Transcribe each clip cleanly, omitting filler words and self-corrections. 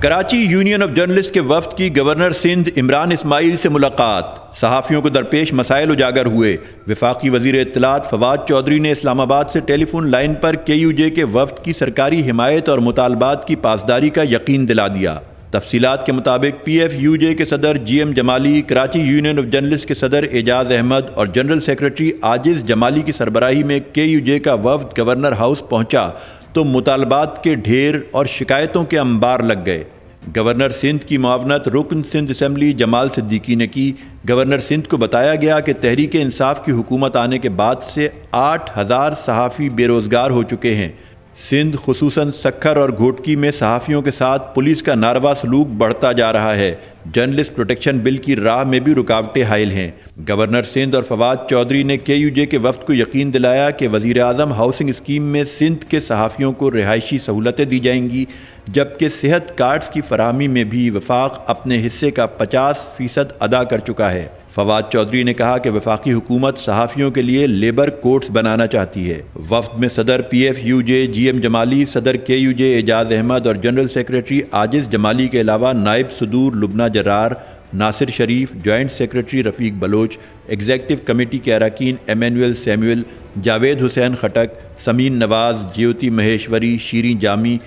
Karachi union of journalist کے وفد کی گورنر سندھ عمران اسماعیل سے ملاقات، صحافیوں کو درپیش مسائل اجاگر ہوئے۔ وفاقی وزیر اطلاعات فواد چودھری نے اسلام آباد سے ٹیلی فون لائن پر KUJ کے وفد کی سرکاری حمایت اور مطالبات کی پاسداری کا یقین دلا دیا۔ تفصیلات کے مطابق PFUJ کے صدر GM Jamali, Karachi union of journalist کے صدر اعجاز احمد اور جنرل سیکریٹری عاجز جمالی کی سربراہی میں KUJ کا وفد گورنر ہاؤس پہنچا تو مطالبات کے ڈھیر اور شکایتوں کے انبار لگ گئے۔ گورنر سندھ کی معاونت رکن سندھ اسمبلی جمال صدیقی نے کی۔ گورنر سندھ کو بتایا گیا کہ تحریک انصاف کی حکومت آنے کے بعد سے 8000 صحافی بے روزگار ہو چکے ہیں۔ سندھ خصوصاً سکھر اور گھوٹکی میں صحافیوں کے ساتھ پولیس کا ناروا سلوک بڑھتا جا رہا ہے۔ جرنلسٹ پروٹیکشن بل کی راہ میں بھی رکاوٹیں حائل ہیں۔ گورنر سندھ اور فواد چودھری نے KUJ کے وفد کو یقین دلایا کہ وزیر اعظم ہاؤسنگ اسکیم میں سندھ کے صحافیوں کو رہائشی سہولتیں دی جائیں گی، جبکہ صحت کارڈز کی فراہمی میں بھی وفاق اپنے حصے کا 50% ادا کر چکا ہے۔ فواد چودھری نے کہا کہ وفاقی حکومت صحافیوں کے لیے لیبر کوڈز بنانا چاہتی ہے۔ وفد میں صدر PFUJ GM جمالی، صدر KUJ اعجاز احمد اور جنرل سیکریٹری عاجز جمالی کے علاوہ نائب صدور لبنہ جرار، ناصر شریف، جوائنٹ سیکریٹری رفیق بلوچ، ایگزیکٹو کمیٹی کے اراکین ایمینوئل سیموئل، جاوید حسین خٹک، سمین نواز، جیوتی مہیشوری، شیریں جامی،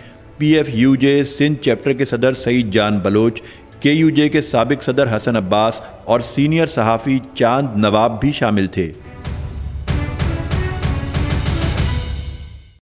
PFUJ سندھ چیپٹر کے صدر سعید جان بلوچ، KUJ کے سابق صدر حسن عباس اور سینئر صحافی چاند نواب بھی شامل تھے۔